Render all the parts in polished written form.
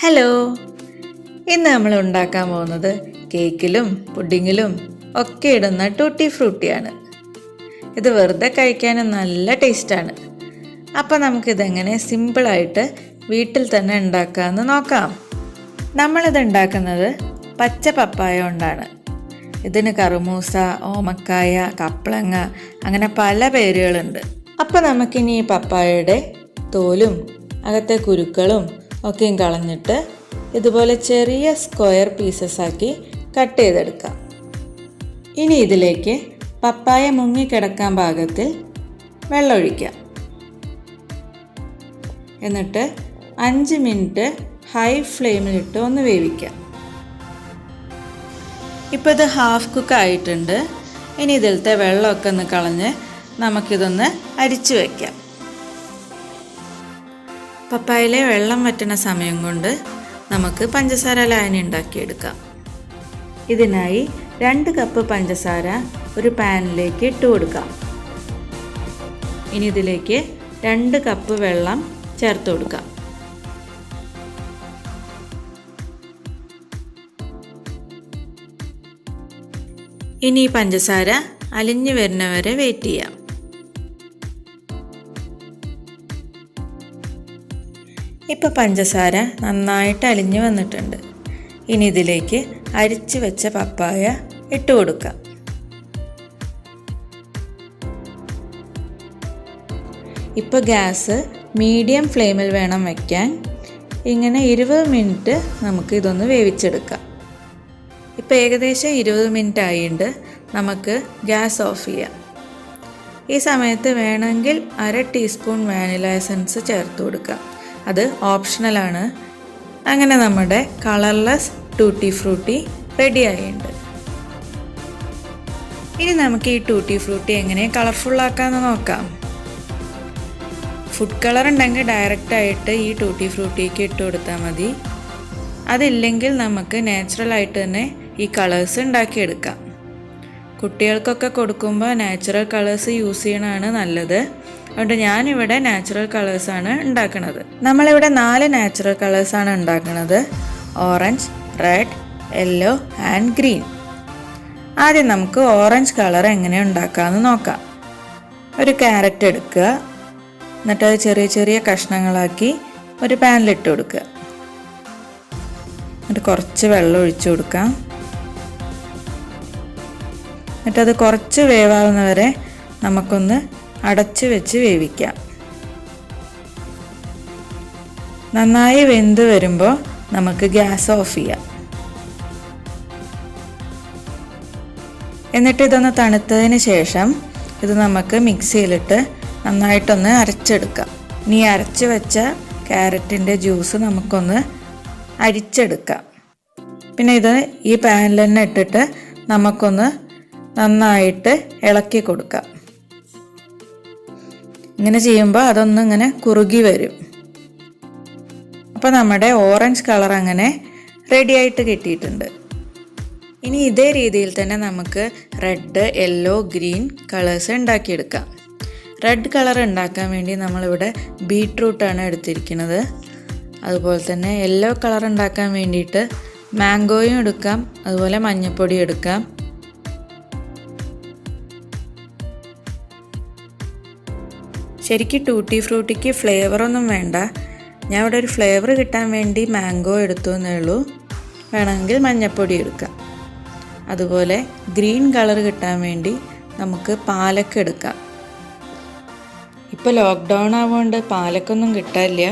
Hello, ഇന്ന് നമ്മൾ ഉണ്ടാക്കാൻ പോകുന്നത് കേക്കിലും പുഡിങ്ങിലും ഒക്കെ ഇടുന്ന ടൂട്ടി ഫ്രൂട്ടിയാണ്. ഇത് വെറുതെ കഴിക്കാനും നല്ല ടേസ്റ്റാണ്. അപ്പോൾ നമുക്കിതെങ്ങനെ സിമ്പിളായിട്ട് വീട്ടിൽ തന്നെ ഉണ്ടാക്കാമെന്ന് നോക്കാം. നമ്മളിത് ഉണ്ടാക്കുന്നത് പച്ച പപ്പായ കൊണ്ടാണ്. ഇതിന് കറുമൂസ, ഓമക്കായ, കപ്ലങ്ങ അങ്ങനെ പല പേരുകളുണ്ട്. അപ്പോൾ നമുക്കിനി ഈ പപ്പായയുടെ തോലും അകത്തെ കുരുക്കളും ഒക്കെയും കളഞ്ഞിട്ട് ഇതുപോലെ ചെറിയ സ്ക്വയർ പീസസ് ആക്കി കട്ട് ചെയ്തെടുക്കാം. ഇനി ഇതിലേക്ക് പപ്പായ മുങ്ങിക്കിടക്കാൻ പാകത്തിൽ വെള്ളമൊഴിക്കാം. എന്നിട്ട് 5 മിനിറ്റ് ഹൈ ഫ്ലെയിമിലിട്ട് ഒന്ന് വേവിക്കാം. ഇപ്പോൾ ഇത് ഹാഫ് കുക്ക് ആയിട്ടുണ്ട്. ഇനി ഇതിലത്തെ വെള്ളമൊക്കെ ഒന്ന് കളഞ്ഞ് നമുക്കിതൊന്ന് അരിച്ചു വയ്ക്കാം. പപ്പായയിലെ വെള്ളം വറ്റുന്ന സമയം കൊണ്ട് നമുക്ക് പഞ്ചസാര ലായനി ഉണ്ടാക്കിയെടുക്കാം. ഇതിനായി 2 കപ്പ് പഞ്ചസാര ഒരു പാനിലേക്ക് ഇട്ട് കൊടുക്കാം. ഇനി ഇതിലേക്ക് 2 കപ്പ് വെള്ളം ചേർത്ത് കൊടുക്കാം. ഇനി ഈ പഞ്ചസാര അലിഞ്ഞു വരുന്നവരെ വെയിറ്റ് ചെയ്യാം. ഇപ്പോൾ പഞ്ചസാര നന്നായിട്ട് അലിഞ്ഞു വന്നിട്ടുണ്ട്. ഇനി ഇതിലേക്ക് അരിച്ചു വെച്ച പപ്പായ ഇട്ട് കൊടുക്കാം. ഇപ്പോൾ ഗ്യാസ് മീഡിയം ഫ്ലെയിമിൽ വേണം വയ്ക്കാൻ. ഇങ്ങനെ 20 മിനിറ്റ് നമുക്ക് ഇതൊന്ന് വേവിച്ചെടുക്കാം. ഇപ്പോൾ ഏകദേശം 20 മിനിറ്റ് ആയിട്ടുണ്ട്. നമുക്ക് ഗ്യാസ് ഓഫ് ചെയ്യാം. ഈ സമയത്ത് വേണമെങ്കിൽ 1/2 ടീസ്പൂൺ വാനില എസൻസ് ചേർത്ത് കൊടുക്കാം. അത് ഓപ്ഷണലാണ്. അങ്ങനെ നമ്മുടെ കളർലെസ് ടൂട്ടി ഫ്രൂട്ടി റെഡി ആയിട്ടുണ്ട്. ഇനി നമുക്ക് ഈ ടൂട്ടി ഫ്രൂട്ടി എങ്ങനെ കളർഫുള്ളാക്കാമെന്ന് നോക്കാം. ഫുഡ് കളർ ഉണ്ടെങ്കിൽ ഡയറക്റ്റായിട്ട് ഈ ടൂട്ടി ഫ്രൂട്ടിക്ക് ഇട്ട് കൊടുത്താൽ മതി. അതില്ലെങ്കിൽ നമുക്ക് നാച്ചുറലായിട്ട് തന്നെ ഈ കളേഴ്സ് ഉണ്ടാക്കിയെടുക്കാം. കുട്ടികൾക്കൊക്കെ കൊടുക്കുമ്പോൾ നാച്ചുറൽ കളേഴ്സ് യൂസ് ചെയ്യണതാണ് നല്ലത്. അതുകൊണ്ട് ഞാനിവിടെ നാച്ചുറൽ കളേഴ്സാണ് ഉണ്ടാക്കുന്നത്. നമ്മളിവിടെ 4 നാച്ചുറൽ കളേഴ്സാണ് ഉണ്ടാക്കുന്നത്: orange, red, yellow and green. ആദ്യം നമുക്ക് ഓറഞ്ച് കളർ എങ്ങനെ ഉണ്ടാക്കാമെന്ന് നോക്കാം. ഒരു ക്യാരറ്റ് എടുക്കുക. എന്നിട്ട് അത് ചെറിയ ചെറിയ കഷ്ണങ്ങളാക്കി ഒരു പാനിലിട്ട് കൊടുക്കുക. എന്നിട്ട് കുറച്ച് വെള്ളം ഒഴിച്ചു കൊടുക്കാം. എന്നിട്ടത് കുറച്ച് വേവാവുന്നവരെ നമുക്കൊന്ന് അടച്ചു വെച്ച് വേവിക്കാം. നന്നായി വെന്ത് വരുമ്പോൾ നമുക്ക് ഗ്യാസ് ഓഫ് ചെയ്യാം. എന്നിട്ട് ഇതൊന്ന് തണുത്തതിന് ശേഷം ഇത് നമുക്ക് മിക്സിയിലിട്ട് നന്നായിട്ടൊന്ന് അരച്ചെടുക്കാം. ഇനി അരച്ച് വെച്ച ക്യാരറ്റിൻ്റെ ജ്യൂസ് നമുക്കൊന്ന് അരിച്ചെടുക്കാം. പിന്നെ ഇത് ഈ പാനിൽ തന്നെ ഇട്ടിട്ട് നമുക്കൊന്ന് നന്നായിട്ട് ഇളക്കി കൊടുക്കാം. ഇങ്ങനെ ചെയ്യുമ്പോൾ അതൊന്നും ഇങ്ങനെ കുറുകി വരും. അപ്പോൾ നമ്മുടെ ഓറഞ്ച് കളർ അങ്ങനെ റെഡി ആയിട്ട് കിട്ടിയിട്ടുണ്ട്. ഇനി ഇതേ രീതിയിൽ തന്നെ നമുക്ക് റെഡ്, യെല്ലോ, ഗ്രീൻ കളേഴ്സ് ഉണ്ടാക്കിയെടുക്കാം. റെഡ് കളർ ഉണ്ടാക്കാൻ വേണ്ടി നമ്മളിവിടെ ബീട്രൂട്ടാണ് എടുത്തിരിക്കുന്നത്. അതുപോലെ തന്നെ യെല്ലോ കളർ ഉണ്ടാക്കാൻ വേണ്ടിയിട്ട് മാംഗോയും എടുക്കാം, അതുപോലെ മഞ്ഞൾപ്പൊടി എടുക്കാം. ശരിക്കും ടൂട്ടി ഫ്രൂട്ടിക്ക് ഫ്ലേവറൊന്നും വേണ്ട. ഞാൻ ഇവിടെ ഒരു ഫ്ലേവർ കിട്ടാൻ വേണ്ടി മാംഗോ എടുത്തു എന്നേ ഉള്ളൂ. വേണമെങ്കിൽ മഞ്ഞൾപ്പൊടി എടുക്കാം. അതുപോലെ ഗ്രീൻ കളർ കിട്ടാൻ വേണ്ടി നമുക്ക് പാലക്ക എടുക്കാം. ഇപ്പോൾ ലോക്ക്ഡൗൺ ആവുകൊണ്ട് പാലക്കൊന്നും കിട്ടാനില്ല.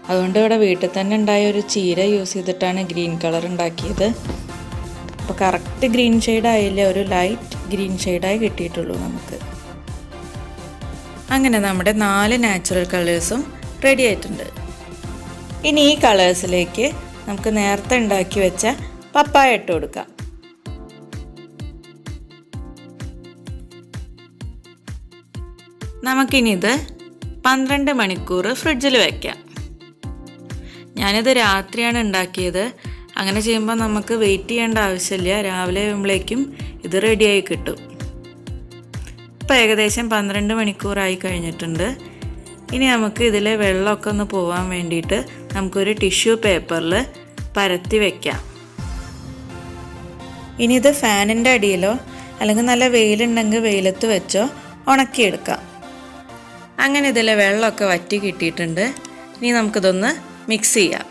അതുകൊണ്ട് ഇവിടെ വീട്ടിൽ തന്നെ ഉണ്ടായ ഒരു ചീര യൂസ് ചെയ്തിട്ടാണ് ഗ്രീൻ കളർ ഉണ്ടാക്കിയത്. അപ്പോൾ കറക്റ്റ് ഗ്രീൻ ഷെയ്ഡായില്ല, ഒരു ലൈറ്റ് ഗ്രീൻ ഷെയ്ഡായി കിട്ടിയിട്ടുള്ളൂ നമുക്ക്. അങ്ങനെ നമ്മുടെ 4 നാച്ചുറൽ കളേഴ്സും റെഡി ആയിട്ടുണ്ട്. ഇനി ഈ കളേഴ്സിലേക്ക് നമുക്ക് നേരത്തെ ഉണ്ടാക്കി വെച്ച പപ്പായ ഇട്ട് കൊടുക്കാം. നമുക്കിനിത് 12 മണിക്കൂർ ഫ്രിഡ്ജിൽ വയ്ക്കാം. ഞാനിത് രാത്രിയാണ് ഉണ്ടാക്കിയത്. അങ്ങനെ ചെയ്യുമ്പോൾ നമുക്ക് വെയിറ്റ് ചെയ്യേണ്ട ആവശ്യമില്ല. രാവിലെ ആകുമ്പോഴേക്കും ഇത് റെഡിയായി കിട്ടും. ഇപ്പോൾ ഏകദേശം 12 മണിക്കൂറായി കഴിഞ്ഞിട്ടുണ്ട്. ഇനി നമുക്ക് ഇതിലെ വെള്ളമൊക്കെ ഒന്ന് പോകാൻ വേണ്ടിയിട്ട് നമുക്കൊരു ടിഷ്യൂ പേപ്പറിൽ പരത്തി വയ്ക്കാം. ഇനി ഇത് ഫാനിൻ്റെ അടിയിലോ അല്ലെങ്കിൽ നല്ല വെയിലുണ്ടെങ്കിൽ വെയിലത്ത് വെച്ചോ ഉണക്കിയെടുക്കാം. അങ്ങനെ ഇതിലെ വെള്ളമൊക്കെ വറ്റി കിട്ടിയിട്ടുണ്ട്. ഇനി നമുക്കിതൊന്ന് മിക്സ് ചെയ്യാം.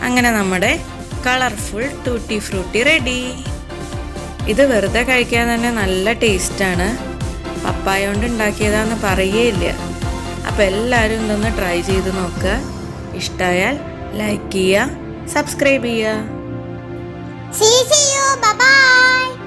അങ്ങനെ നമ്മുടെ കളർഫുൾ ടൂട്ടി ഫ്രൂട്ടി റെഡി. ഇത് വെറുതെ കഴിക്കാൻ തന്നെ നല്ല ടേസ്റ്റാണ്. പപ്പായ കൊണ്ട് ഉണ്ടാക്കിയതാണെന്ന് പറയുകയില്ല. അപ്പോൾ എല്ലാവരും ഇതൊന്ന് ട്രൈ ചെയ്ത് നോക്കുക. ഇഷ്ടമായാൽ ലൈക്ക് ചെയ്യുക, സബ്സ്ക്രൈബ് ചെയ്യുക. See you. Bye bye.